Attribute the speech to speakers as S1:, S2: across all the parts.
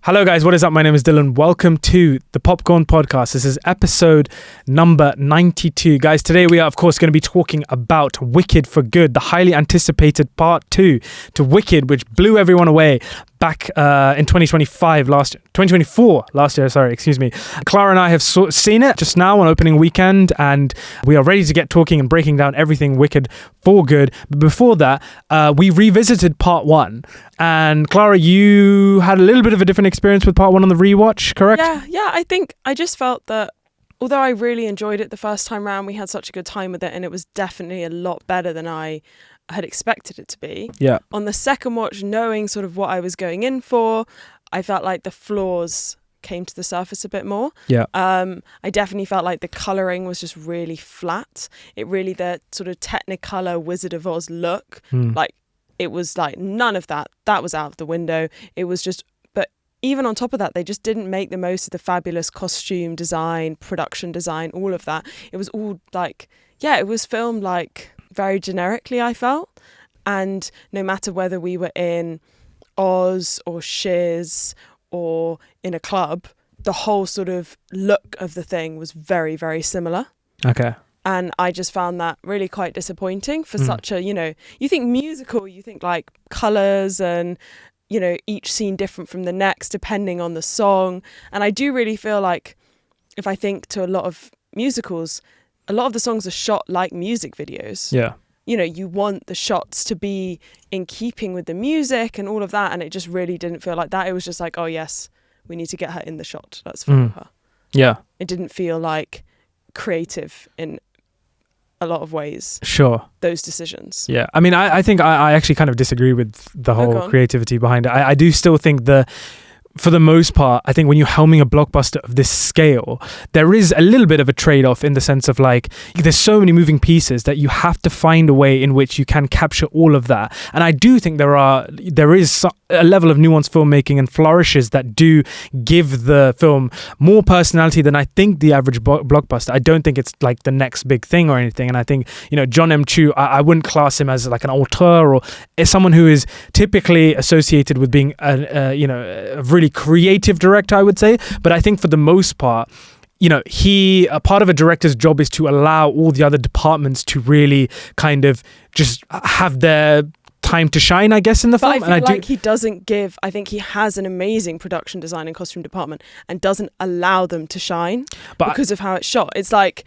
S1: Hello guys, what is up? My name is Dylan. Welcome to the Popcorn Podcast. This is episode number 92. Guys, today we are of course going to be talking about Wicked for Good, the highly anticipated part 2 to Wicked, which blew everyone away back in 2024 last year, excuse me. Clara and I have seen it just now on opening weekend, and we are ready to get talking and breaking down everything Wicked for Good. But before that, we revisited part 1, and Clara, you had a little bit of a different experience with part 1 on the rewatch, correct?
S2: Yeah, I think I just felt that although I really enjoyed it the first time round, we had such a good time with it, and it was definitely a lot better than I had expected it to be.
S1: Yeah.
S2: On the second watch, knowing sort of what I was going in for, I felt like the flaws came to the surface a bit more.
S1: Yeah.
S2: I definitely felt like the colouring was just really flat. It really, the sort of Technicolor Wizard of Oz look, like it was like none of that. That was out of the window. It was just, but even on top of that, they just didn't make the most of the fabulous costume design, production design, all of that. It was all like, yeah, it was filmed like very generically, I felt. And no matter whether we were in Oz or Shiz or in a club, the whole sort of look of the thing was very, very similar.
S1: Okay.
S2: And I just found that really quite disappointing for such a, you think musical, you think like colours and, each scene different from the next depending on the song. And I do really feel like if I think to a lot of musicals, a lot of the songs are shot like music videos.
S1: Yeah.
S2: You want the shots to be in keeping with the music and all of that. And it just really didn't feel like that. It was just like, oh yes, we need to get her in the shot. Let's follow her.
S1: Yeah.
S2: It didn't feel like creative in a lot of ways.
S1: Sure.
S2: Those decisions.
S1: Yeah. I mean, I think I actually kind of disagree with the whole creativity behind it. I do still think for the most part, I think when you're helming a blockbuster of this scale, there is a little bit of a trade-off in the sense of like, there's so many moving pieces that you have to find a way in which you can capture all of that. And I do think there is a level of nuanced filmmaking and flourishes that do give the film more personality than I think the average blockbuster. I don't think it's like the next big thing or anything. And I think, John M. Chu, I wouldn't class him as like an auteur or as someone who is typically associated with being a really creative director, I would say. But I think for the most part, a part of a director's job is to allow all the other departments to really kind of just have their time to shine, I guess, in the film.
S2: But I think he has an amazing production design and costume department and doesn't allow them to shine because of how it's shot. It's like,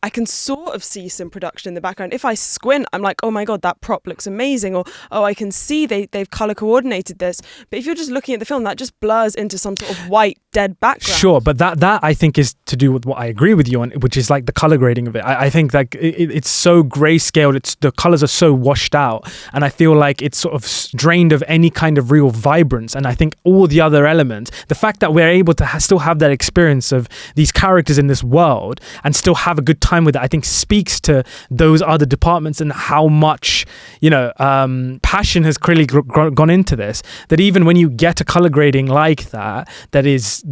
S2: I can sort of see some production in the background. If I squint, I'm like, oh my God, that prop looks amazing. Or, oh, I can see they've color coordinated this. But if you're just looking at the film, that just blurs into some sort of white, dead background.
S1: Sure, but that I think is to do with what I agree with you on, which is like the color grading of it. I think that it's so grayscaled. The colors are so washed out. And I feel like it's sort of drained of any kind of real vibrance. And I think all the other elements, the fact that we're able to still have that experience of these characters in this world and still have a good time with it, I think speaks to those other departments and how much passion has clearly gone into this, that even when you get a color grading like that is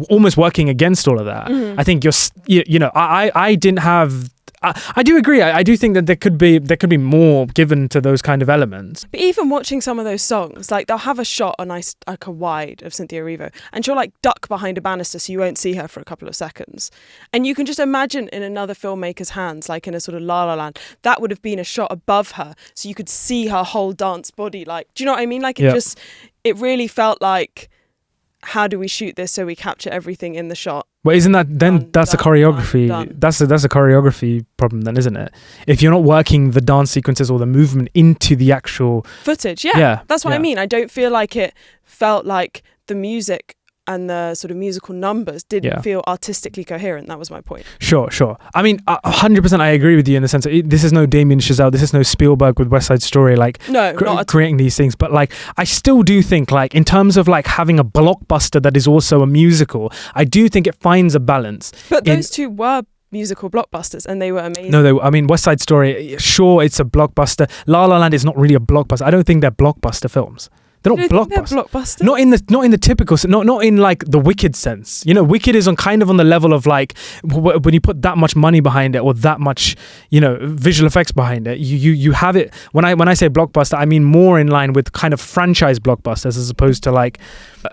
S1: almost working against all of that, I think I didn't have. I do agree. I do think that there could be more given to those kind of elements.
S2: But even watching some of those songs, like they'll have a shot, like a wide of Cynthia Erivo, and she'll like duck behind a banister so you won't see her for a couple of seconds. And you can just imagine in another filmmaker's hands, like in a sort of La La Land, that would have been a shot above her, so you could see her whole dance body. Like, do you know what I mean? Like it really felt like, how do we shoot this so we capture everything in the shot?
S1: Well, isn't that then that's a choreography? That's a choreography problem then, isn't it? If you're not working the dance sequences or the movement into the actual
S2: footage, yeah. That's what I mean. I don't feel like it felt like the music and the sort of musical numbers didn't feel artistically coherent. That was my point.
S1: Sure. I mean, 100% I agree with you in the sense that this is no Damien Chazelle, this is no Spielberg with West Side Story, like creating these things. But like, I still do think like in terms of like having a blockbuster that is also a musical, I do think it finds a balance.
S2: But those two were musical blockbusters and they were amazing.
S1: No, I mean, West Side Story, sure, it's a blockbuster. La La Land is not really a blockbuster. I don't think they're blockbuster films. They're not blockbusters. Not in the typical, not in like the Wicked sense. Wicked is on the level of like when you put that much money behind it or that much, visual effects behind it. You have it. When I say blockbuster, I mean more in line with kind of franchise blockbusters as opposed to like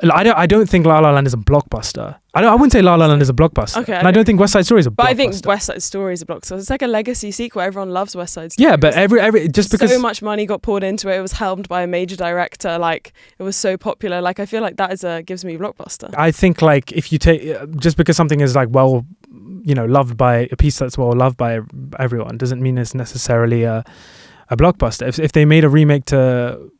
S1: I don't think La La Land is a blockbuster. I wouldn't say La La Land is a blockbuster.
S2: Okay,
S1: and I don't think West Side Story is a blockbuster.
S2: But I think West Side Story is a blockbuster. It's like a legacy sequel. Everyone loves West Side Story.
S1: Yeah, but every just because
S2: so much money got poured into it. It was helmed by a major director. Like, it was so popular. Like, I feel like that gives me a blockbuster.
S1: I think, like, if you take just because something is like loved by a piece that's well loved by everyone doesn't mean it's necessarily a blockbuster. If they made a remake to,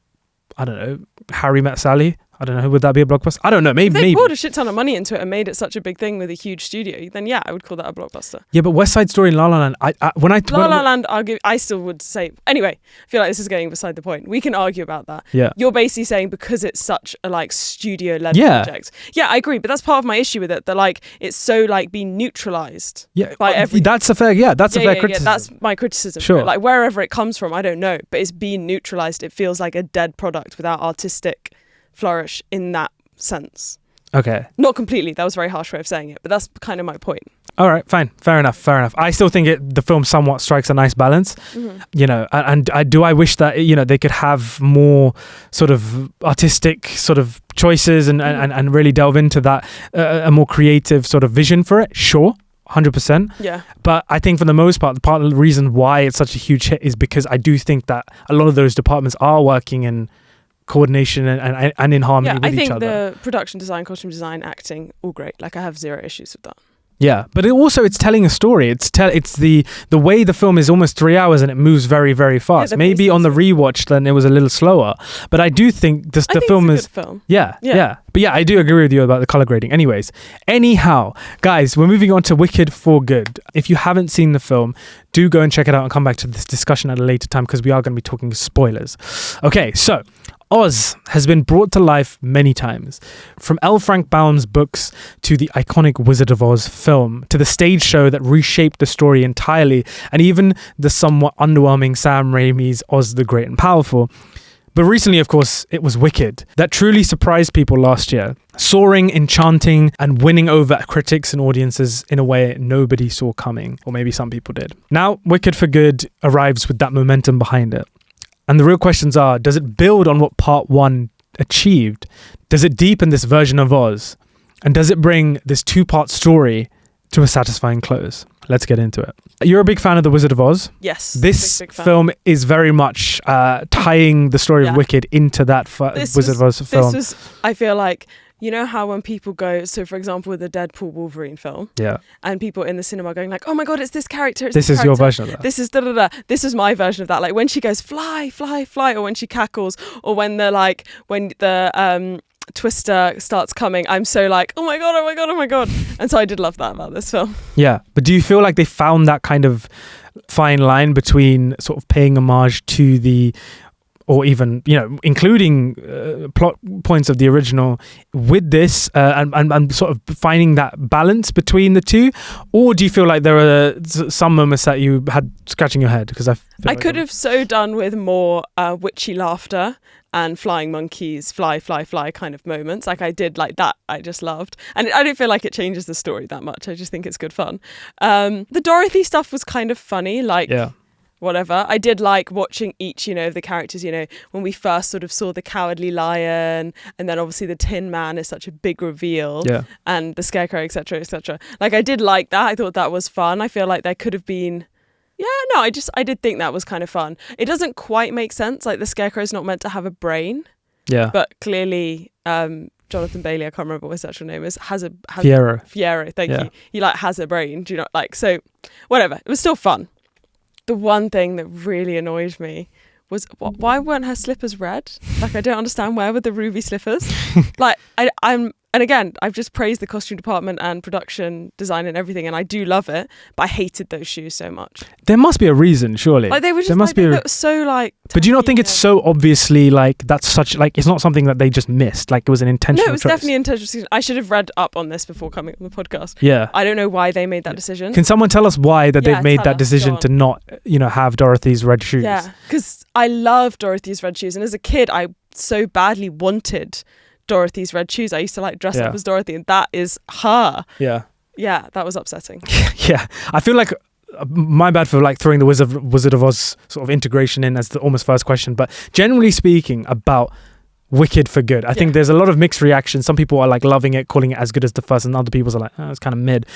S1: I don't know, Harry Met Sally, I don't know, would that be a blockbuster? I don't know, maybe.
S2: If they poured a shit ton of money into it and made it such a big thing with a huge studio, then yeah, I would call that a blockbuster.
S1: Yeah, but West Side Story and La La Land,
S2: La La Land, I still would say, anyway, I feel like this is getting beside the point. We can argue about that.
S1: Yeah.
S2: You're basically saying because it's such a like studio-led project. Yeah, I agree, but that's part of my issue with it, that like it's so like being neutralized by everything.
S1: That's a fair criticism.
S2: Yeah, that's my criticism.
S1: Sure.
S2: Like wherever it comes from, I don't know, but it's being neutralized. It feels like a dead product without artistic flourish in that sense.
S1: Okay.
S2: Not completely. That was a very harsh way of saying it, but that's kind of my point.
S1: All right, fine. Fair enough. I still think the film somewhat strikes a nice balance. And I wish that, they could have more sort of artistic sort of choices and really delve into that, a more creative sort of vision for it. Sure. 100%.
S2: Yeah.
S1: But I think for the most part of the reason why it's such a huge hit is because I do think that a lot of those departments are working in coordination and in harmony with each other.
S2: Yeah, I think the production design, costume design, acting, all great. Like, I have zero issues with that.
S1: Yeah, but it's telling a story. It's the way the film is almost 3 hours and it moves very, very fast.
S2: Yeah,
S1: maybe on the rewatch then it was a little slower, but I do think the film is
S2: a good film.
S1: Yeah. But yeah, I do agree with you about the color grading. Anyhow, guys, we're moving on to Wicked for Good. If you haven't seen the film, do go and check it out and come back to this discussion at a later time because we are going to be talking spoilers. Okay, so Oz has been brought to life many times, from L. Frank Baum's books to the iconic Wizard of Oz film to the stage show that reshaped the story entirely, and even the somewhat underwhelming Sam Raimi's Oz the Great and Powerful. But recently, of course, it was Wicked that truly surprised people last year, soaring, enchanting, and winning over critics and audiences in a way nobody saw coming, or maybe some people did. Now, Wicked for Good arrives with that momentum behind it. And the real questions are, does it build on what part one achieved? Does it deepen this version of Oz? And does it bring this two-part story to a satisfying close? Let's get into it. You're a big fan of The Wizard of Oz.
S2: Yes.
S1: This film is very much tying the story of Wicked into that Wizard of Oz film.
S2: This was, I feel like, you know how when people go, so for example with the Deadpool Wolverine film, and people in the cinema going like, oh my god, it's this character,
S1: this is your version of that.
S2: This is this is my version of that. Like when she goes fly, fly, fly, or when she cackles, or when the Twister starts coming, I'm so like, oh my god, oh my god, oh my god. And so I did love that about this film. Yeah,
S1: but do you feel like they found that kind of fine line between sort of paying homage to the, or even, including plot points of the original with this and sort of finding that balance between the two? Or do you feel like there are some moments that you had scratching your head? Because I
S2: could have so done with more witchy laughter and flying monkeys, fly, fly, fly kind of moments. Like I did like that. I just loved. And I don't feel like it changes the story that much. I just think it's good fun. The Dorothy stuff was kind of funny. Like... Yeah. Whatever. I did like watching each, of the characters, when we first sort of saw the Cowardly Lion, and then obviously the Tin Man is such a big reveal, and the Scarecrow, etc., etc. Like I did like that. I thought that was fun. I feel like there could have been, I did think that was kind of fun. It doesn't quite make sense. Like the Scarecrow's not meant to have a brain. Yeah. But clearly, Jonathan Bailey, I can't remember what his actual name is, has Fiero, thank you. He has a brain. Do you know, so whatever. It was still fun. The one thing that really annoyed me was why weren't her slippers red? Like I don't understand, where were the ruby slippers? Like and again, I've just praised the costume department and production design and everything, and I do love it, but I hated those shoes so much.
S1: There must be a reason, surely.
S2: Like they were just they looked so like.
S1: But do you not think it's so obviously like that's such like it's not something that they just missed? Like it was an intentional.
S2: No, it was
S1: choice.
S2: Definitely intentional. I should have read up on this before coming on the podcast.
S1: Yeah.
S2: I don't know why they made that decision.
S1: Can someone tell us why they've made that decision to not, have Dorothy's red shoes?
S2: Yeah, because I love Dorothy's red shoes, and as a kid, I so badly wanted Dorothy's red shoes. I used to like dress up as Dorothy, and that is her. Yeah, that was upsetting.
S1: Yeah, I feel like my bad for like throwing the Wizard of Oz sort of integration in as the almost first question, but generally speaking about Wicked for Good. I think there's a lot of mixed reactions. Some people are like loving it, calling it as good as the first, and other people are like, oh, it's kind of mid.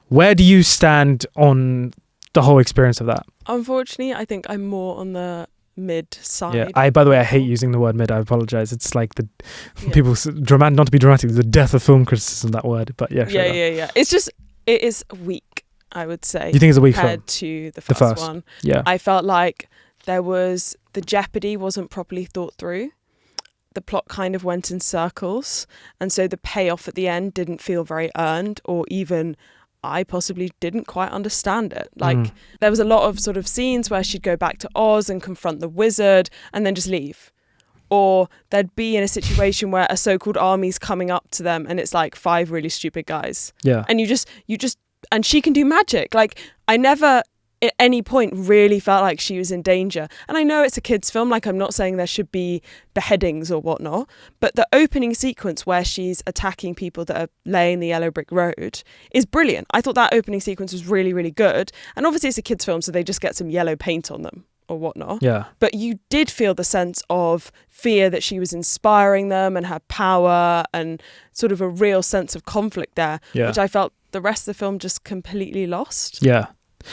S1: Where do you stand on the whole experience of that?
S2: Unfortunately, I think I'm more on the mid side.
S1: Yeah, by the way, I hate using the word mid. I apologize. It's like people dramatic, not to be dramatic, the death of film criticism, that word. But yeah,
S2: It's just, it is weak, I would say.
S1: You think it's a weak film
S2: compared to the first one?
S1: Yeah,
S2: I felt like the jeopardy wasn't properly thought through. The plot kind of went in circles, and so the payoff at the end didn't feel very earned, or even I possibly didn't quite understand it. Like there was a lot of sort of scenes where she'd go back to Oz and confront the wizard and then just leave. Or they'd be in a situation where a so-called army's coming up to them and it's like 5 really stupid guys.
S1: Yeah.
S2: And you just and she can do magic. Like I never at any point really felt like she was in danger. And I know it's a kid's film, like I'm not saying there should be beheadings or whatnot, but the opening sequence where she's attacking people that are laying the yellow brick road is brilliant. I thought that opening sequence was really, really good. And obviously it's a kid's film, so they just get some yellow paint on them or whatnot.
S1: Yeah.
S2: But you did feel the sense of fear that she was inspiring them and had power and sort of a real sense of conflict there, which I felt the rest of the film just completely lost.
S1: Yeah.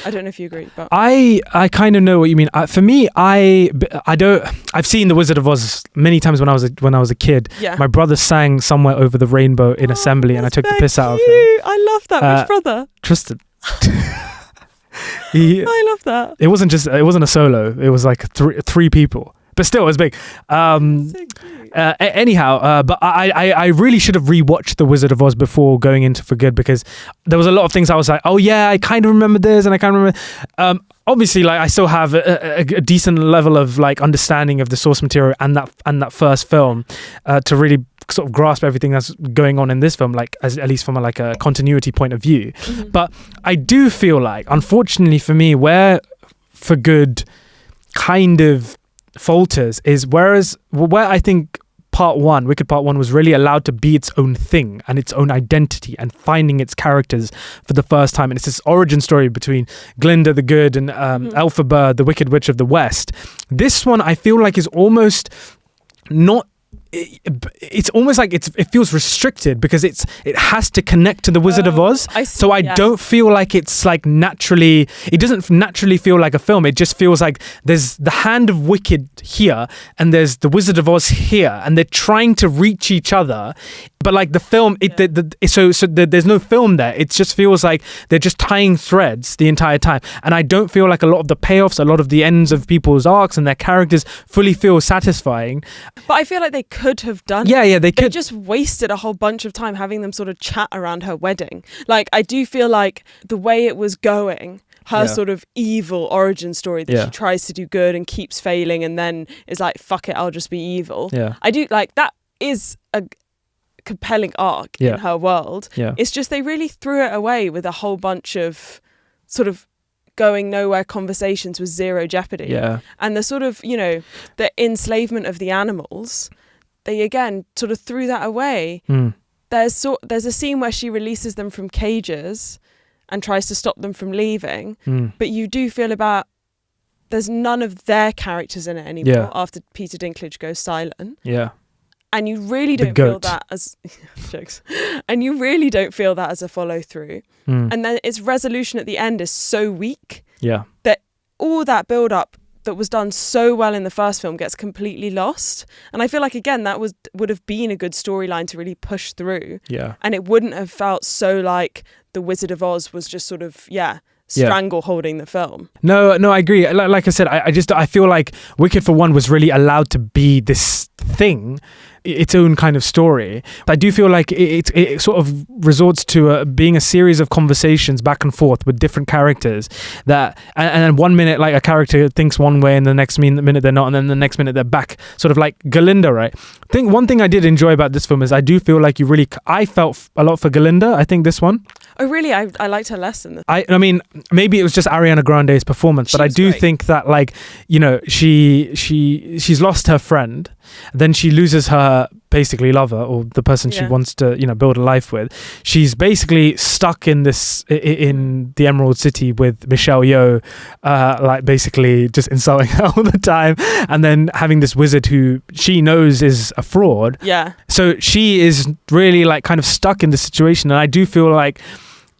S2: I don't know if you agree, but
S1: I kind of know what you mean. For me, I don't. I've seen The Wizard of Oz many times when I was a kid.
S2: Yeah.
S1: My brother sang "Somewhere Over the Rainbow" in assembly, and I took the piss out of him.
S2: I love that. Which brother?
S1: Tristan.
S2: I love that.
S1: It wasn't a solo. It was like three people. But still, it was big. Anyhow, but I really should have rewatched The Wizard of Oz before going into For Good, because there was a lot of things I was like, oh yeah, I kind of remember this and I kind of remember. Obviously, like I still have a decent level of like understanding of the source material and that first film to really sort of grasp everything that's going on in this film, like at least from a continuity point of view. Mm-hmm. But I do feel like, unfortunately for me, where For Good kind of falters is where I think Wicked Part 1 was really allowed to be its own thing and its own identity and finding its characters for the first time. And it's this origin story between Glinda the Good and Elphaba, the Wicked Witch of the West. This one I feel like is almost not. It's almost like it feels restricted because it has to connect to the Wizard of Oz. I don't feel like it's like naturally. It doesn't naturally feel like a film. It just feels like there's the hand of Wicked here and there's the Wizard of Oz here, and they're trying to reach each other. But like the film, there's no film there. It just feels like they're just tying threads the entire time. And I don't feel like a lot of the payoffs, a lot of the ends of people's arcs and their characters fully feel satisfying.
S2: But I feel like they could have done.
S1: Yeah, they could.
S2: They just wasted a whole bunch of time having them sort of chat around her wedding. Like I do feel like the way it was going, her sort of evil origin story that she tries to do good and keeps failing and then is like, fuck it, I'll just be evil.
S1: Yeah.
S2: I do like that is a compelling arc in her world. It's just they really threw it away with a whole bunch of sort of going nowhere conversations with zero jeopardy. And the sort of, the enslavement of the animals, they again sort of threw that away. There's a scene where she releases them from cages and tries to stop them from leaving, but you do feel there's none of their characters in it anymore after Peter Dinklage goes silent. And you really don't feel that as jokes. And you really don't feel that as a follow through. And then its resolution at the end is so weak that all that build up that was done so well in the first film gets completely lost. And I feel like again that would have been a good storyline to really push through. And it wouldn't have felt so like The Wizard of Oz was just sort of strangle holding the film. No,
S1: I agree. Like I said, I feel like Wicked for One was really allowed to be this thing, its own kind of story. I do feel like it sort of resorts to being a series of conversations back and forth with different characters that, and 1 minute like a character thinks one way and the next minute they're not, and then the next minute they're back, sort of like Galinda, right? I think one thing I did enjoy about this film is I do feel like I felt a lot for Galinda. I think this one.
S2: Oh really? I liked her less than this.
S1: I mean, maybe it was just Ariana Grande's performance, but I do think that she's lost her friend, then she loses her basically lover, or the person she wants to, build a life with. She's basically stuck in the Emerald City with Michelle Yeoh, like basically just insulting her all the time, and then having this wizard who she knows is a fraud.
S2: Yeah.
S1: So she is really like kind of stuck in the situation, and I do feel like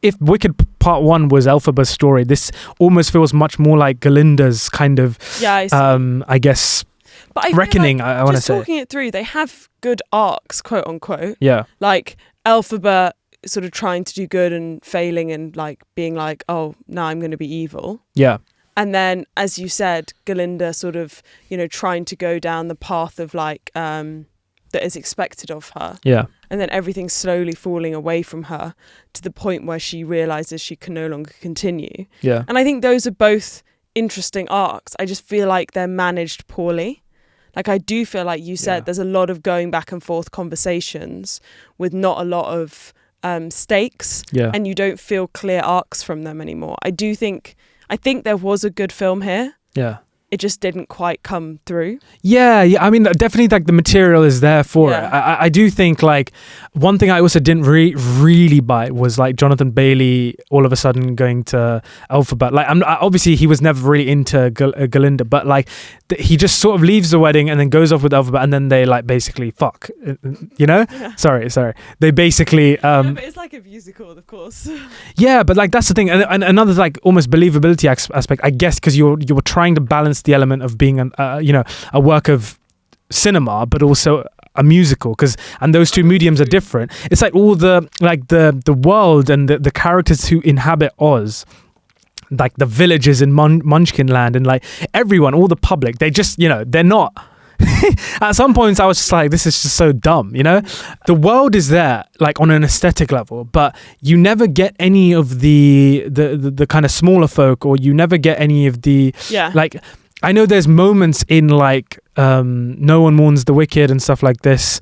S1: if Wicked Part 1 was Elphaba's story, this almost feels much more like Galinda's kind of, I guess, but reckoning.
S2: Like,
S1: I want to say.
S2: Just talking it through, they have good arcs, quote unquote.
S1: Yeah.
S2: Like Elphaba sort of trying to do good and failing and like being like, oh, now I'm going to be evil.
S1: Yeah.
S2: And then, as you said, Galinda sort of, trying to go down the path of like, that is expected of her.
S1: Yeah.
S2: And then everything slowly falling away from her to the point where she realizes she can no longer continue.
S1: Yeah.
S2: And I think those are both interesting arcs. I just feel like they're managed poorly. Like I do feel like you said, there's a lot of going back and forth conversations with not a lot of stakes.
S1: Yeah.
S2: And you don't feel clear arcs from them anymore. I think there was a good film here.
S1: Yeah.
S2: It just didn't quite come through.
S1: Yeah. I mean, definitely, like the material is there for it. I do think like one thing I also didn't really buy was like Jonathan Bailey all of a sudden going to Elphaba. Like, obviously he was never really into Galinda, but like he just sort of leaves the wedding and then goes off with Elphaba, and then they like basically fuck. Yeah. Sorry. They basically.
S2: But it's like a musical, of course.
S1: Yeah, but like that's the thing, and another like almost believability aspect, I guess, because you were trying to balance the element of being a work of cinema but also a musical, and those two mediums are different. It's like all the world and the characters who inhabit Oz, like the villagers in Munchkin Land, and like everyone, all the public, they just they're not at some points I was just like, this is just so dumb. The world is there like on an aesthetic level, but you never get any of the kind of smaller folk, or you never get any of the like, I know there's moments in like No One Mourns the Wicked and stuff like this,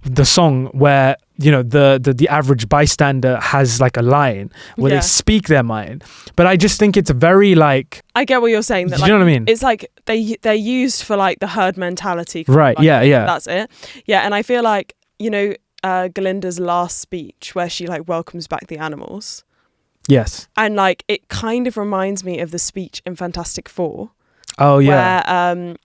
S1: the song where the average bystander has like a line where they speak their mind, but I just think it's very like,
S2: I get what you're saying, that,
S1: you know what I mean?
S2: It's like they're used for like the herd mentality,
S1: right?
S2: Like,
S1: yeah
S2: that's it. And I feel like Galinda's last speech where she like welcomes back the animals, and like it kind of reminds me of the speech in Fantastic Four.
S1: Oh yeah.
S2: Where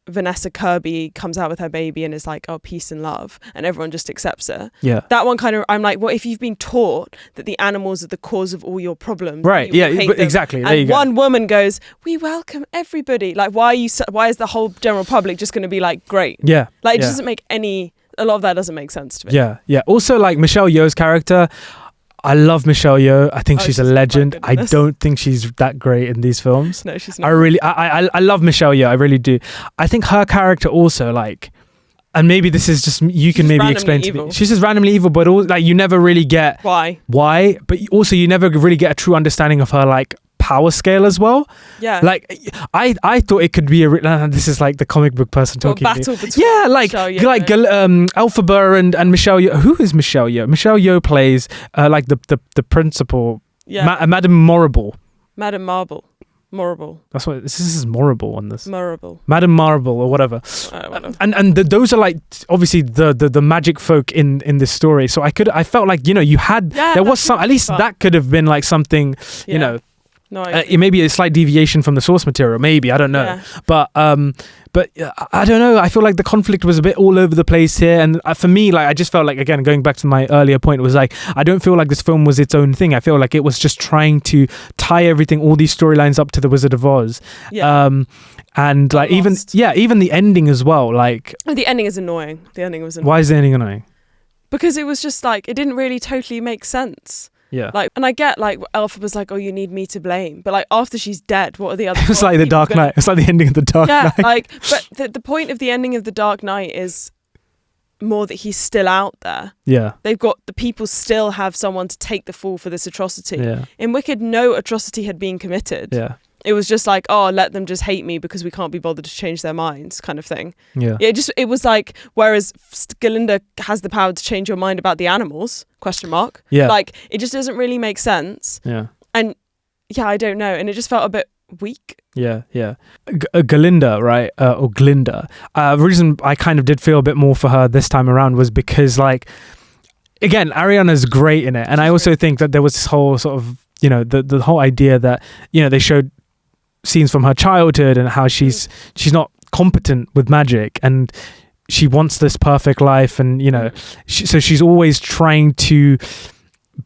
S2: Vanessa Kirby comes out with her baby and is like, oh, peace and love, and everyone just accepts her.
S1: Yeah.
S2: That one kind of, I'm like, well, if you've been taught that the animals are the cause of all your problems,
S1: right? Yeah, exactly. There you go.
S2: One woman goes, we welcome everybody. Like, why is the whole general public just going to be like, great?
S1: Yeah.
S2: Like, it doesn't make a lot of that doesn't make sense to me.
S1: Yeah. Also, like Michelle Yeoh's character, I love Michelle Yeoh. I think she's a legend. I don't think she's that great in these films.
S2: No, she's not.
S1: I love Michelle Yeoh. I really do. I think her character also, like, and maybe this is just, you can maybe explain to me. She's just randomly evil, but like you never really get why, but also you never really get a true understanding of her like power scale as well.
S2: Yeah.
S1: Like I thought it could be this is like the comic book person talking.
S2: Battle between
S1: Elphaba and Michelle Yeoh. Who is Michelle Yeoh? Michelle Yeoh plays like the principal. Yeah. Madame Morrible.
S2: Madame Morrible.
S1: That's what this is. Morrible on this.
S2: Morrible.
S1: Madame Marble or whatever. And those are like obviously the magic folk in this story. So I felt like you had there was some, at least that could have been like something
S2: No,
S1: maybe a slight deviation from the source material. Maybe, I don't know.
S2: Yeah.
S1: But I don't know. I feel like the conflict was a bit all over the place here, and for me, like I just felt like, again, going back to my earlier point, it was like I don't feel like this film was its own thing. I feel like it was just trying to tie everything, all these storylines up to the Wizard of Oz. Yeah. And like even the ending as well. Like
S2: the ending is annoying. The ending was annoying.
S1: Why is the ending annoying?
S2: Because it was just like it didn't really totally make sense.
S1: Yeah.
S2: Like, and I get like Elpha was like, oh, you need me to blame, but like after she's dead, what are the other?
S1: It was like the Dark Knight. It's like the ending of the Dark Knight.
S2: Yeah, like, but the point of the ending of the Dark Knight is more that he's still out there.
S1: Yeah.
S2: They've got the people still have someone to take the fall for this atrocity.
S1: Yeah.
S2: In Wicked, no atrocity had been committed.
S1: Yeah.
S2: It was just like, oh, let them just hate me because we can't be bothered to change their minds, kind of thing.
S1: Yeah.
S2: It was like, whereas Galinda has the power to change your mind about the animals, ? Yeah. Like, it just doesn't really make sense.
S1: Yeah.
S2: And yeah, I don't know. And it just felt a bit weak.
S1: Yeah. Galinda, right? Or Glinda. The reason I kind of did feel a bit more for her this time around was because, like, again, Ariana's great in it. And I also think that there was this whole sort of, you know, the whole idea that, you know, they showed scenes from her childhood and how she's not competent with magic and she wants this perfect life. And, you know, so she's always trying to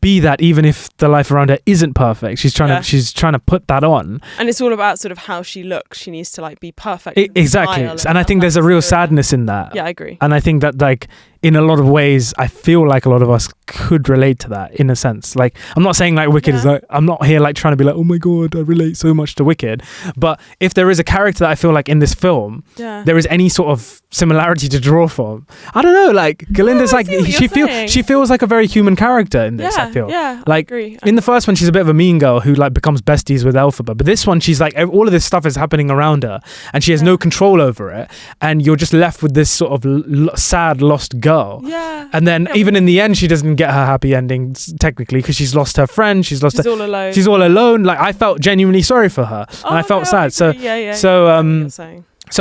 S1: be that, even if the life around her isn't perfect. She's trying to put that on,
S2: and it's all about sort of how she looks. She needs to like be perfect.
S1: Exactly. And I think there's a real sadness in that.
S2: Yeah, I agree.
S1: And I think that, like, in a lot of ways, I feel like a lot of us could relate to that in a sense. Like, I'm not saying like Wicked is like, I'm not here like trying to be like, oh my God, I relate so much to Wicked. But if there is a character that I feel like in this film, there is any sort of similarity to draw from, I don't know, like Galinda's like, she feels like a very human character in this, I feel.
S2: Yeah,
S1: like,
S2: I agree.
S1: In the first one, she's a bit of a mean girl who like becomes besties with Elphaba. But this one, she's like, all of this stuff is happening around her and she has no control over it. And you're just left with this sort of sad, lost girl.
S2: Yeah.
S1: And then even in the end, she doesn't get her happy ending technically because she's lost her friend. She's
S2: all alone.
S1: She's all alone. Like, I felt genuinely sorry for her, and I felt sad. So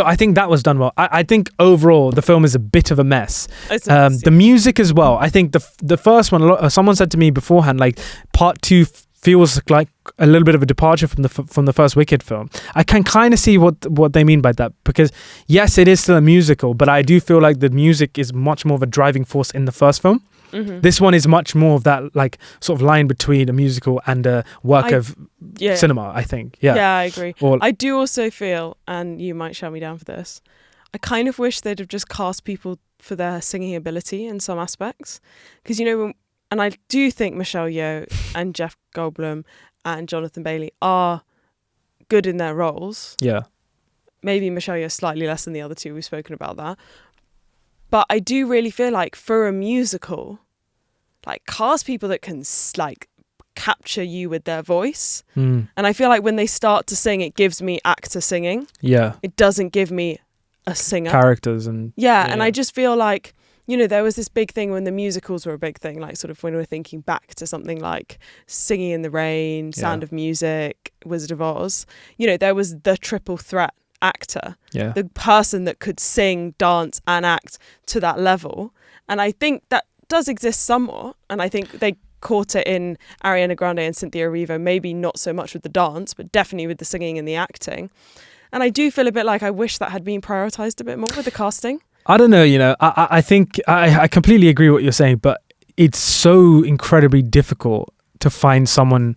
S1: I think that was done well. I think overall the film is a bit of a mess. The music as well. I think the first one. Someone said to me beforehand, like, part 2 feels like a little bit of a departure from the first Wicked film. I can kind of see what they mean by that, because yes, it is still a musical, but I do feel like the music is much more of a driving force in the first film. Mm-hmm. This one is much more of that, like, sort of line between a musical and a work of cinema, I think. Yeah,
S2: I agree. I do also feel, and you might shut me down for this, I kind of wish they'd have just cast people for their singing ability in some aspects, because, you know, and I do think Michelle Yeoh and Jeff Goldblum and Jonathan Bailey are good in their roles. Yeah. Maybe Michelle Yeoh slightly less than the other two. We've spoken about that. But I do really feel like for a musical, like, cast people that can, like, capture you with their voice. And I feel like when they start to sing, it gives me actor singing. Yeah. It doesn't give me a singer.
S1: Characters and...
S2: Yeah, and I just feel like, you know, there was this big thing when the musicals were a big thing, like, sort of when we're thinking back to something like Singing in the Rain, Sound of Music, Wizard of Oz. You know, there was the triple threat actor, the person that could sing, dance and act to that level. And I think that does exist somewhat, and I think they caught it in Ariana Grande and Cynthia Erivo, maybe not so much with the dance, but definitely with the singing and the acting. And I do feel a bit like I wish that had been prioritized a bit more with the casting.
S1: I don't know, you know, I think I completely agree with what you're saying, but it's so incredibly difficult to find someone,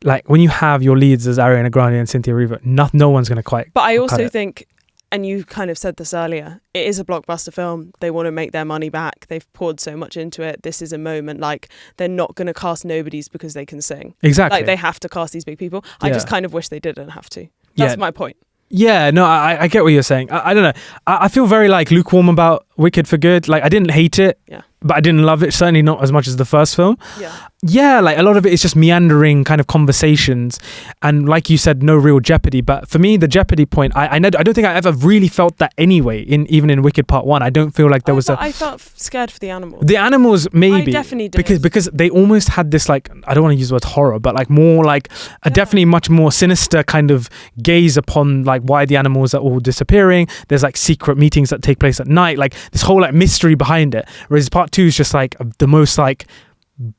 S1: like, when you have your leads as Ariana Grande and Cynthia Erivo, no one's going to quite.
S2: But I also think, and you kind of said this earlier, it is a blockbuster film. They want to make their money back. They've poured so much into it. This is a moment, like, they're not going to cast nobodies because they can sing. Exactly. Like, they have to cast these big people. I just kind of wish they didn't have to. That's my point.
S1: Yeah, no, I get what you're saying. I don't know. I feel very, like, lukewarm about Wicked for Good. Like, I didn't hate it, but I didn't love it. Certainly not as much as the first film. Yeah, like, a lot of it is just meandering kind of conversations. And like you said, no real jeopardy. But for me, the jeopardy point, I don't think I ever really felt that anyway, even in Wicked Part 1. I don't feel like there was
S2: I felt scared for the animals.
S1: The animals, maybe.
S2: I definitely did.
S1: Because they almost had this, like, I don't want to use the word horror, but, like, more like a definitely much more sinister kind of gaze upon, like, why the animals are all disappearing. There's, like, secret meetings that take place at night. Like, this whole, like, mystery behind it. Whereas Part 2 is just, like, the most, like,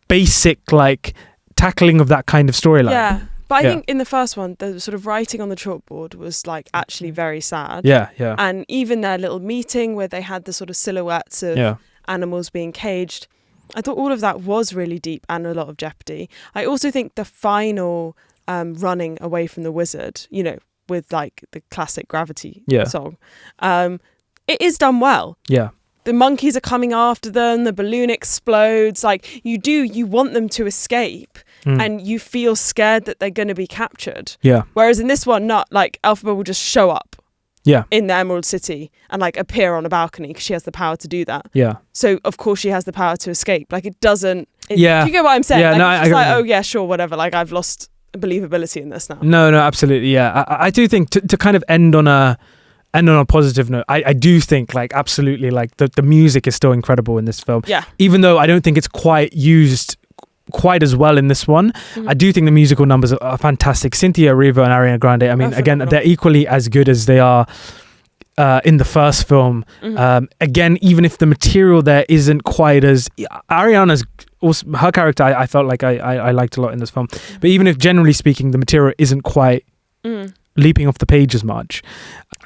S1: basic, like, tackling of that kind of storyline.
S2: Yeah, but I think in the first one, the sort of writing on the chalkboard was, like, actually very sad.
S1: Yeah.
S2: And even their little meeting where they had the sort of silhouettes of animals being caged, I thought all of that was really deep and a lot of jeopardy. I also think the final running away from the wizard, you know, with, like, the classic Gravity song, it is done well. Yeah. The monkeys are coming after them, the balloon explodes. Like, you want them to escape and you feel scared that they're going to be captured. Yeah. Whereas in this one, not, like, Elphaba will just show up in the Emerald City and, like, appear on a balcony because she has the power to do that. Yeah. So, of course, she has the power to escape. Like, it doesn't... Do you get what I'm saying?
S1: Yeah,
S2: like,
S1: no,
S2: it's just like, oh, yeah, sure, whatever. Like, I've lost believability in this now.
S1: No, absolutely, yeah. I do think to kind of end on a positive note, I do think, like, absolutely, like, the music is still incredible in this film. Yeah. Even though I don't think it's quite used quite as well in this one. I do think the musical numbers are fantastic. Cynthia Erivo and Ariana Grande, I mean, again, they're equally as good as they are in the first film. Again, even if the material there isn't quite as... Ariana's... Also, her character, I felt like I liked a lot in this film. But even if, generally speaking, the material isn't quite leaping off the page as much.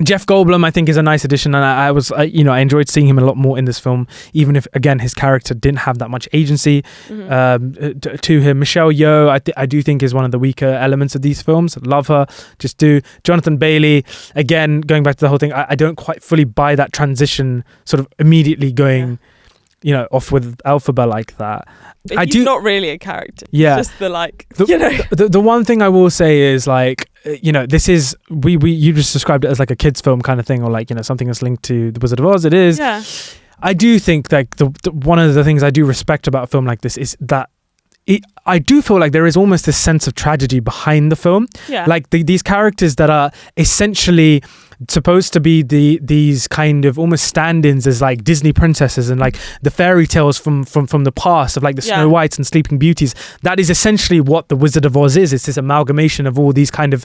S1: Jeff Goldblum, I think, is a nice addition, and I enjoyed seeing him a lot more in this film, even if, again, his character didn't have that much agency to him. Michelle Yeoh, I do think, is one of the weaker elements of these films. Love her, just do. Jonathan Bailey, again, going back to the whole thing, I don't quite fully buy that transition, sort of immediately going... off with Elphaba like that.
S2: But he's not really a character.
S1: Yeah.
S2: Just
S1: the one thing I will say is this is you just described it as like a kids film kind of thing, or something that's linked to The Wizard of Oz. It is.
S2: Yeah.
S1: I do think the one of the things I do respect about a film like this is that I do feel like there is almost this sense of tragedy behind the film.
S2: Yeah.
S1: Like these characters that are essentially supposed to be these kind of almost stand-ins as like Disney princesses and like the fairy tales from the past of like the Snow Whites and Sleeping Beauties. That is essentially what The Wizard of Oz is. It's this amalgamation of all these kind of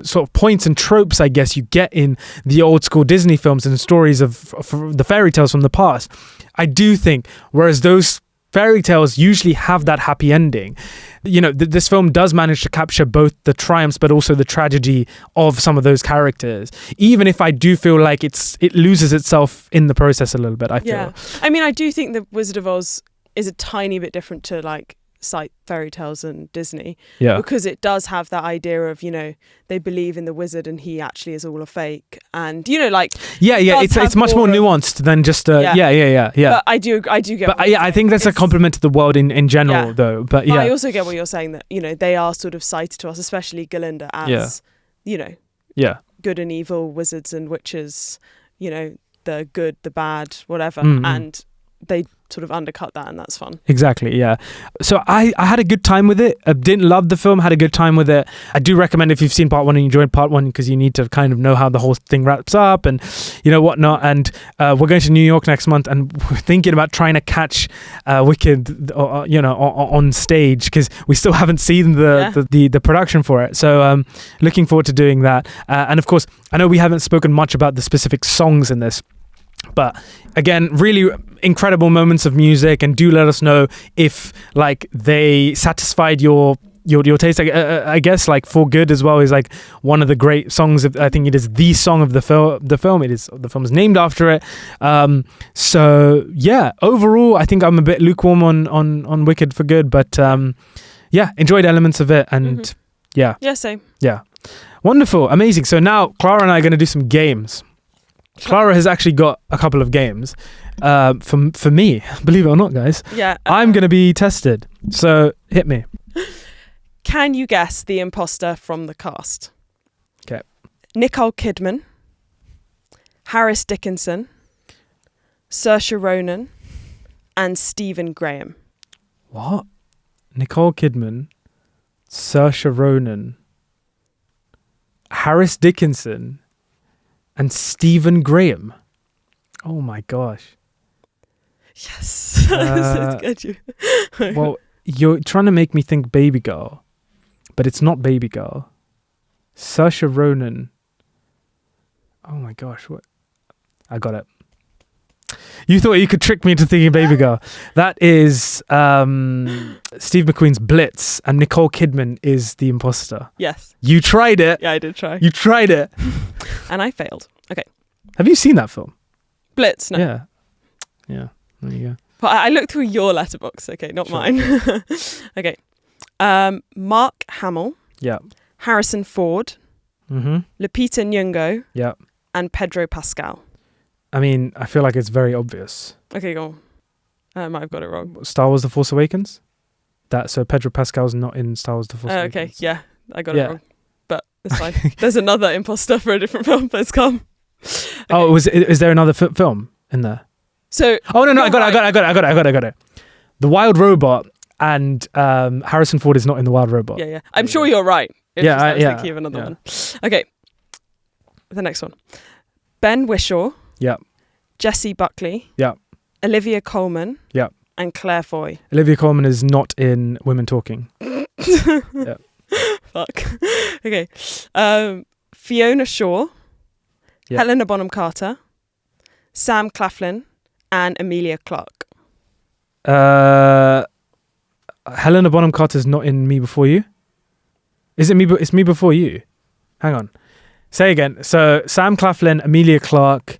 S1: sort of points and tropes, I guess, you get in the old school Disney films and stories of the fairy tales from the past. I do think, whereas those fairy tales usually have that happy ending, this film does manage to capture both the triumphs but also the tragedy of some of those characters, even if I do feel like it loses itself in the process a little bit, I feel.
S2: I mean, I do think The Wizard of Oz is a tiny bit different to like cite fairy tales and Disney, because it does have that idea of they believe in the wizard and he actually is all a fake, and
S1: it's much more nuanced than just But
S2: I do get,
S1: but I think that's a compliment to the world in general though, but
S2: I also get what you're saying, that they are sort of cited to us, especially Galinda, as good and evil wizards and witches, the good, the bad, whatever, and they sort of undercut that, and that's fun.
S1: Exactly, yeah. So I had a good time with it. I didn't love the film, had a good time with it. I do recommend, if you've seen part one and you enjoyed part one, because you need to kind of know how the whole thing wraps up and whatnot. And we're going to New York next month, and we're thinking about trying to catch Wicked on stage, because we still haven't seen the production for it. So looking forward to doing that. And of course, I know we haven't spoken much about the specific songs in this, but again, really incredible moments of music, and do let us know if they satisfied your taste. I guess For Good as well is one of the great songs I think it is the song of the film. It is, the film is named after it. So yeah, overall I think I'm a bit lukewarm on Wicked for Good, but enjoyed elements of it, and
S2: same.
S1: Wonderful, amazing. So now Clara and I are going to do some games. Clara has actually got a couple of games for me, believe it or not, guys. I'm going to be tested. So hit me.
S2: Can you guess the imposter from the cast?
S1: Okay.
S2: Nicole Kidman, Harris Dickinson, Saoirse Ronan, and Stephen Graham.
S1: What? Nicole Kidman, Saoirse Ronan, Harris Dickinson, and Stephen Graham. Oh my gosh.
S2: Yes. It's good.
S1: Well, you're trying to make me think Baby Girl, but it's not Baby Girl. Saoirse Ronan. Oh my gosh, what? I got it. You thought you could trick me into thinking Baby Girl. That is Steve McQueen's Blitz, and Nicole Kidman is the imposter.
S2: Yes.
S1: You tried it.
S2: Yeah, I did try.
S1: You tried it.
S2: And I failed. Okay.
S1: Have you seen that film?
S2: Blitz, no.
S1: Yeah. There you go.
S2: But I looked through your letterbox, okay, not mine. Okay. Mark Hamill.
S1: Yeah.
S2: Harrison Ford.
S1: Mm-hmm.
S2: Lupita Nyong'o.
S1: Yeah.
S2: And Pedro Pascal.
S1: I mean, I feel like it's very obvious.
S2: Okay, go on. I might have got it wrong.
S1: Star Wars The Force Awakens? So Pedro Pascal's not in Star Wars The Force Awakens.
S2: Okay, yeah, I got it wrong. But it's fine. There's another imposter for a different film, but it's come. Okay.
S1: Oh, is there another film in there?
S2: So.
S1: Oh, no, I got it. The Wild Robot, and Harrison Ford is not in The Wild Robot.
S2: Yeah. I'm sure you're right. I was thinking of another one. Okay. The next one. Ben Whishaw.
S1: Yeah.
S2: Jessie Buckley.
S1: Yeah.
S2: Olivia Colman.
S1: Yeah.
S2: and Claire Foy.
S1: Olivia Colman is not in Women Talking. Yeah.
S2: Fuck. Okay. Fiona Shaw,
S1: Yeah.
S2: Helena Bonham Carter, Sam Claflin, and Emilia Clarke.
S1: Helena Bonham Carter is not in Me Before You. Is it Me? It's Me Before You. Hang on. Say again. So Sam Claflin, Emilia Clarke,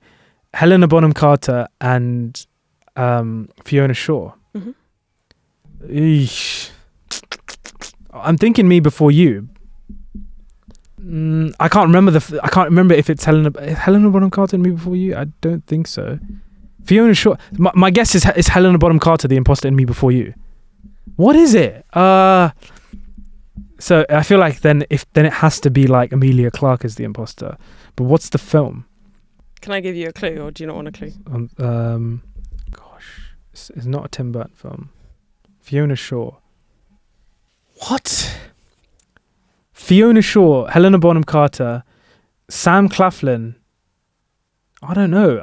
S1: Helena Bonham Carter, and Fiona Shaw.
S2: Mm-hmm.
S1: Eesh. I'm thinking Me Before You. I can't remember I can't remember if it's Helena Bonham Carter in Me Before You. I don't think so. Fiona Shaw. My guess is Helena Bonham Carter, the imposter in Me Before You. What is it? So I feel like then it has to be like Emilia Clarke as the imposter. But what's the film?
S2: Can I give you a clue, or do you not want a clue?
S1: Gosh, it's not a Tim Burton film. Fiona Shaw. What? Fiona Shaw, Helena Bonham Carter, Sam Claflin. I don't know.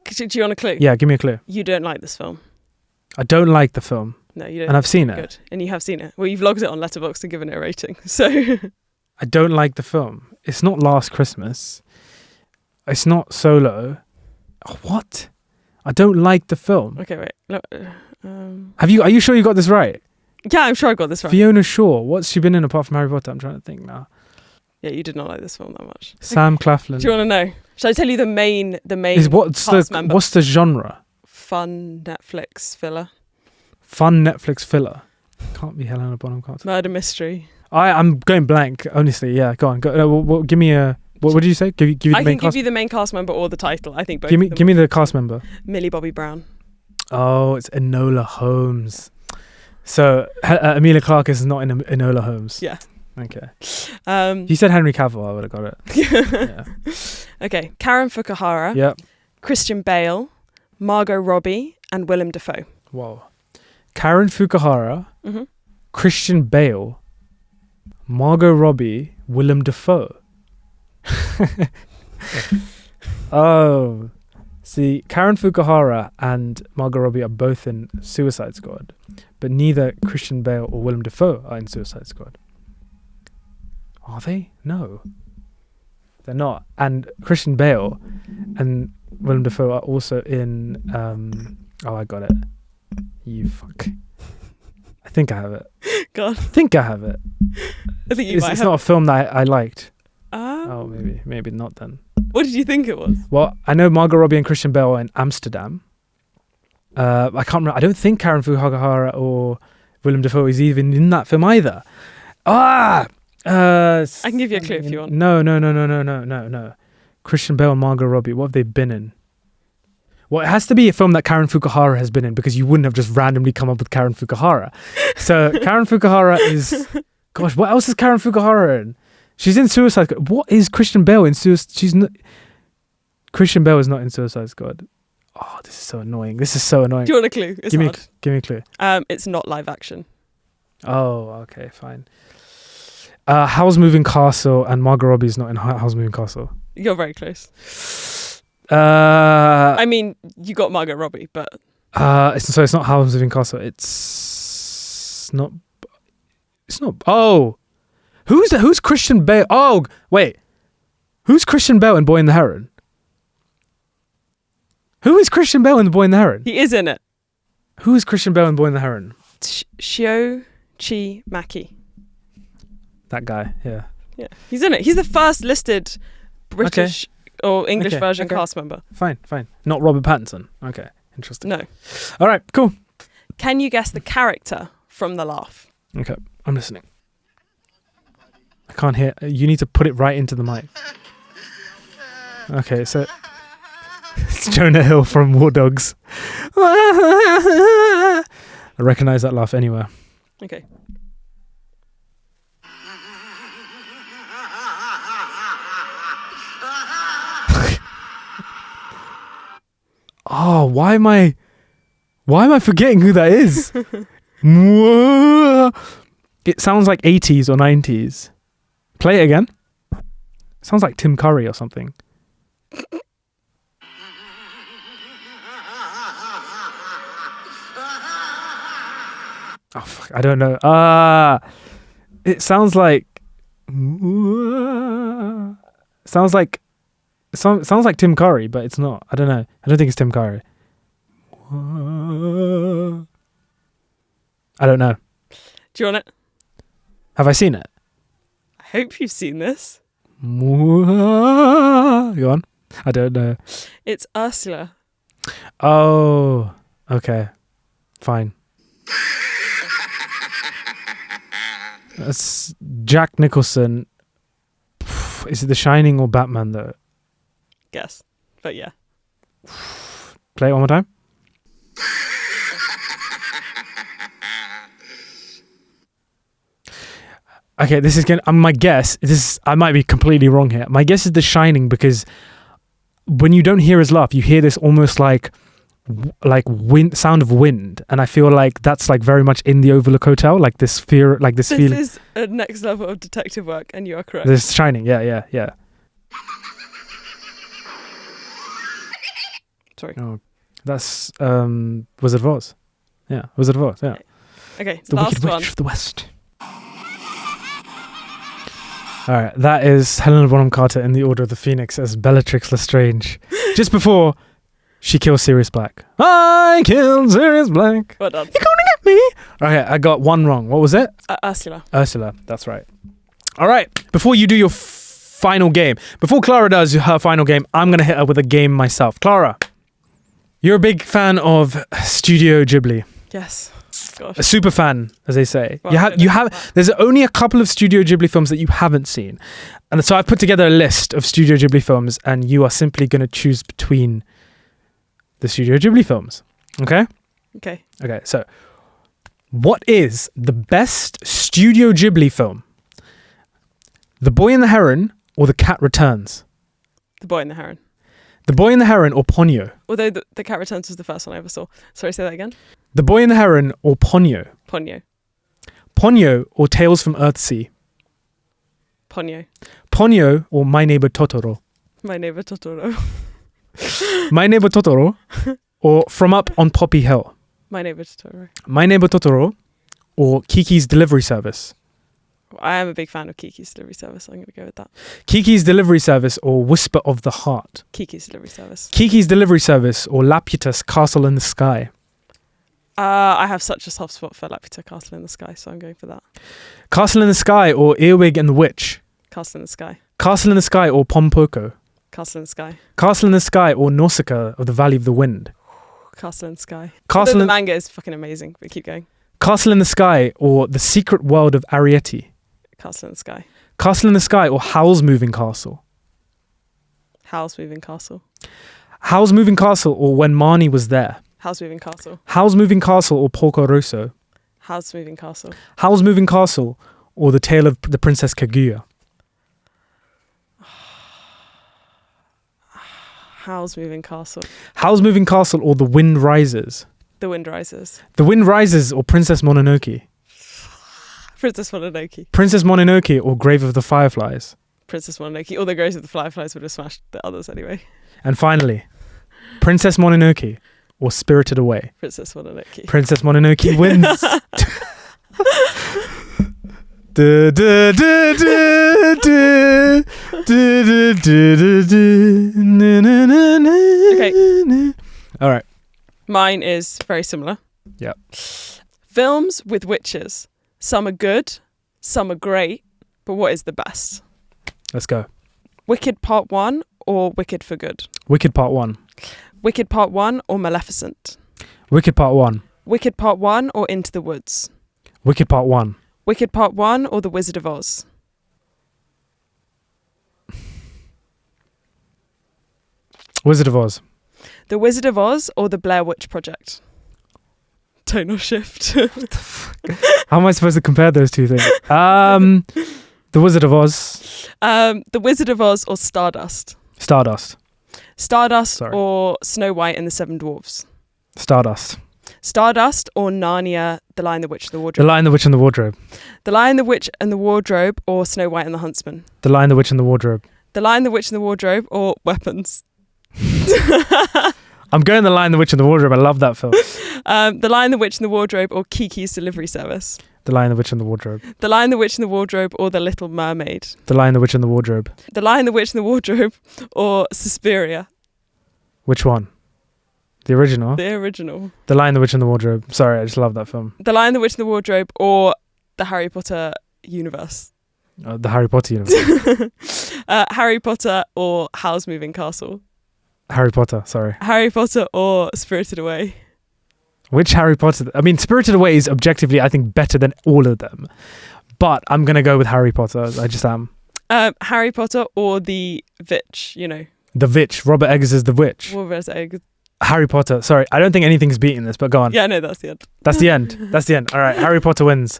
S2: Do you want a clue?
S1: Yeah, give me a clue.
S2: You don't like this film.
S1: I don't like the film.
S2: No, you don't.
S1: And I've seen it.
S2: Good. And you have seen it. Well, you've logged it on Letterboxd and given it a rating. So
S1: I don't like the film. It's not Last Christmas. It's not Solo. What? I don't like the film.
S2: Okay, wait. Look,
S1: Are you sure you got this right?
S2: yeah, I'm sure I got this right.
S1: Fiona Shaw. What's she been in apart from Harry Potter? I'm trying to think now.
S2: Yeah, you did not like this film that much.
S1: Sam Claflin.
S2: Do you want to know? Shall I tell you the main
S1: What's the genre?
S2: Fun Netflix filler.
S1: Fun Netflix filler. Can't be Helena Bonham Carter.
S2: Murder mystery.
S1: I'm going blank. Honestly, yeah. Go on. Give me a. What did you say? Give you the
S2: I
S1: main
S2: can
S1: cast.
S2: give you the main cast member or the title. I think both.
S1: Give me the cast member.
S2: Millie Bobby Brown.
S1: Oh, it's Enola Holmes. So Emilia Clarke is not in Enola Holmes.
S2: Yeah.
S1: Okay. You said Henry Cavill. I would have got it. Yeah.
S2: Okay. Karen Fukuhara.
S1: Yep.
S2: Christian Bale, Margot Robbie, and Willem Dafoe.
S1: Whoa. Karen Fukuhara,
S2: Mm-hmm.
S1: Christian Bale, Margot Robbie, Willem Dafoe. Oh. See, Karen Fukuhara and Margot Robbie are both in Suicide Squad, but neither Christian Bale or Willem Dafoe are in Suicide Squad. Are they? No. They're not. And Christian Bale and Willem Dafoe are also in... oh, I got it. You fuck. I think I have it.
S2: God.
S1: I think I have it.
S2: I think
S1: It's not a film that I liked.
S2: Oh,
S1: Oh, maybe not then.
S2: what did you think it was?
S1: Well, I know Margot Robbie and Christian Bale are in Amsterdam. I can't remember. I don't think Karen Fukuhara or Willem Dafoe is even in that film either. I
S2: can give you a clue if you want.
S1: No. Christian Bale and Margot Robbie, what have they been in? Well, it has to be a film that Karen Fukuhara has been in, because you wouldn't have just randomly come up with Karen Fukuhara. So Karen Fukuhara is... Gosh, what else is Karen Fukuhara in? She's in Suicide Squad. What is Christian Bale in Suicide... She's not... Christian Bale is not in Suicide Squad. Oh, this is so annoying. Do
S2: you want a clue? It's hard.
S1: Give me a clue.
S2: It's not live action.
S1: Oh, okay, fine. Howl's Moving Castle, and Margot Robbie's not in Howl's Moving Castle.
S2: You're very close.
S1: I
S2: I mean, you got Margot Robbie, but...
S1: it's not Howl's Moving Castle. It's not... Oh! Who's Christian Bale? Oh, wait. Who's Christian Bale in Boy and the Heron? Who is Christian Bale in The Boy and the Heron?
S2: He is in it.
S1: Who is Christian Bale in Boy and the Heron?
S2: Shio Chi Maki.
S1: That guy, yeah.
S2: Yeah, he's in it. He's the first listed British or English version cast member.
S1: Fine. Not Robert Pattinson. Okay, interesting.
S2: No.
S1: All right, cool.
S2: Can you guess the character from The Laugh?
S1: Okay, I'm listening. I can't hear. You need to put it right into the mic. Okay, so it's Jonah Hill from War Dogs. I recognize that laugh anywhere.
S2: Okay.
S1: Oh, why am I forgetting who that is? It sounds like 80s or 90s. Play it again. It sounds like Tim Curry or something. Oh, fuck, I don't know. It sounds like sounds like Tim Curry, but it's not. I don't know. I don't think it's Tim Curry. I don't know.
S2: Do you want it?
S1: Have I seen it?
S2: I hope you've seen this.
S1: Go on. I don't know.
S2: It's Ursula.
S1: Oh, okay. Fine. That's Jack Nicholson. Is it The Shining or Batman, though?
S2: Guess. But yeah.
S1: Play it one more time. Okay, this is my guess. I might be completely wrong here. My guess is The Shining, because when you don't hear his laugh, you hear this almost like wind, sound of wind, and I feel like that's like very much in the Overlook Hotel, like this fear, like this feeling.
S2: This is a next level of detective work, and you are correct.
S1: This Shining, yeah.
S2: Sorry.
S1: Oh, that's Wizard of Oz. Yeah, Wizard of Oz. Yeah.
S2: Okay,
S1: The
S2: last
S1: Wicked
S2: one.
S1: Witch of the West. All right, that is Helena Bonham Carter in the Order of the Phoenix as Bellatrix Lestrange. Just before she kills Sirius Black. I killed Sirius Black.
S2: Well done.
S1: You're gonna get me. Okay, I got one wrong. What was it?
S2: Ursula.
S1: Ursula, that's right. All right, before you do your final game, before Clara does her final game, I'm going to hit her with a game myself. Clara, you're a big fan of Studio Ghibli.
S2: Yes. Gosh.
S1: A super fan, as they say.
S2: Well,
S1: you have. There's only a couple of Studio Ghibli films that you haven't seen, and so I've put together a list of Studio Ghibli films, and you are simply going to choose between the Studio Ghibli films. Okay.
S2: Okay.
S1: Okay. So, what is the best Studio Ghibli film? The Boy and the Heron or The Cat Returns?
S2: The Boy and the Heron.
S1: The Boy and the Heron or Ponyo?
S2: Although the Cat Returns was the first one I ever saw. Sorry, say that again.
S1: The Boy and the Heron or Ponyo?
S2: Ponyo.
S1: Ponyo or Tales from Earthsea?
S2: Ponyo.
S1: Ponyo or My Neighbor Totoro?
S2: My Neighbor Totoro.
S1: My Neighbor Totoro or From Up on Poppy Hill?
S2: My Neighbor Totoro.
S1: My Neighbor Totoro or Kiki's Delivery Service?
S2: I am a big fan of Kiki's Delivery Service, so I'm going to go with that.
S1: Kiki's Delivery Service or Whisper of the Heart?
S2: Kiki's Delivery Service.
S1: Kiki's Delivery Service or Laputas Castle in the Sky?
S2: I have such a soft spot for Laputa Castle in the Sky, so I'm going for that.
S1: Castle in the Sky or Earwig and the Witch?
S2: Castle in the Sky.
S1: Castle in the Sky or Pompoko?
S2: Castle in the Sky.
S1: Castle in the Sky or Nausicaa of the Valley of the Wind?
S2: Castle in the Sky.
S1: Castle
S2: The manga is fucking amazing, but keep going.
S1: Castle in the Sky or The Secret World of Arrietty?
S2: Castle in the Sky.
S1: Castle in the Sky or Howl's Moving Castle?
S2: Howl's Moving Castle.
S1: Howl's Moving Castle or When Marnie Was There?
S2: Howl's Moving Castle.
S1: Howl's Moving Castle or Porco Rosso?
S2: Howl's Moving Castle.
S1: Howl's Moving Castle or The Tale of the Princess Kaguya?
S2: Howl's Moving Castle.
S1: Howl's Moving Castle or The Wind Rises?
S2: The Wind Rises.
S1: The Wind Rises or Princess Mononoke?
S2: Princess Mononoke.
S1: Princess Mononoke or Grave of the Fireflies?
S2: Princess Mononoke. All the Graves of the Fireflies would have smashed the others anyway.
S1: And finally, Princess Mononoke or Spirited Away?
S2: Princess Mononoke.
S1: Princess Mononoke wins. Okay. All right.
S2: Mine is very similar.
S1: Yep.
S2: Films with witches. Some are good, some are great, but what is the best?
S1: Let's go.
S2: Wicked Part 1 or Wicked for Good?
S1: Wicked Part 1.
S2: Wicked Part 1 or Maleficent?
S1: Wicked Part 1.
S2: Wicked Part 1 or Into the Woods?
S1: Wicked Part 1.
S2: Wicked Part 1 or The Wizard of Oz?
S1: Wizard of Oz.
S2: The Wizard of Oz or The Blair Witch Project? Tonal shift.
S1: How am I supposed to compare those two things? The Wizard of Oz.
S2: The Wizard of Oz or Stardust?
S1: Stardust.
S2: Stardust
S1: Sorry.
S2: or Snow White and the Seven Dwarfs?
S1: Stardust.
S2: Stardust or Narnia, The Lion, the Witch and the
S1: The
S2: Wardrobe?
S1: Lion, the Witch and the Wardrobe.
S2: The Lion, the Witch and the Wardrobe or Snow White and the Huntsman?
S1: The Lion, the Witch and the Wardrobe.
S2: The Lion, the Witch and the Wardrobe or Weapons?
S1: I'm going The Lion, the Witch and the Wardrobe. I love that film.
S2: The Lion, the Witch and the Wardrobe or Kiki's Delivery Service.
S1: The Lion, the Witch and the Wardrobe.
S2: The Lion, the Witch and the Wardrobe or The Little Mermaid.
S1: The Lion, the Witch and the Wardrobe.
S2: The Lion, the Witch and the Wardrobe or Suspiria.
S1: Which one? The original?
S2: The original.
S1: The Lion, the Witch and the Wardrobe. Sorry, I just love that film.
S2: The Lion, the Witch and the Wardrobe or the Harry Potter universe.
S1: The Harry Potter universe.
S2: Harry Potter or Howl's Moving Castle.
S1: Harry Potter, sorry.
S2: Harry Potter or Spirited Away.
S1: Which Harry Potter? I mean, Spirited Away is objectively, I think, better than all of them. But I'm going to go with Harry Potter. I just am.
S2: Harry Potter or The Witch, you know.
S1: The Witch. Robert Eggers' The Witch.
S2: Robert Eggers.
S1: Harry Potter. Sorry, I don't think anything's beating this, but go on.
S2: Yeah, no, that's the end.
S1: That's the end. That's the end. All right, Harry Potter wins.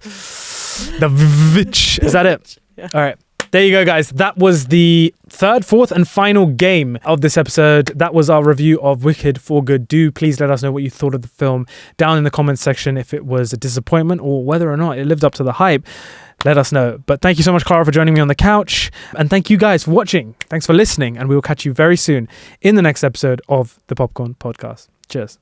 S1: The Witch. Is that it?
S2: Yeah.
S1: All right. There you go, guys. That was the third, fourth, and final game of this episode. That was our review of Wicked for Good. Do please let us know what you thought of the film down in the comments section. If it was a disappointment or whether or not it lived up to the hype, let us know. But thank you so much, Clara, for joining me on the couch. And thank you guys for watching. Thanks for listening. And we will catch you very soon in the next episode of the Popcorn Podcast. Cheers.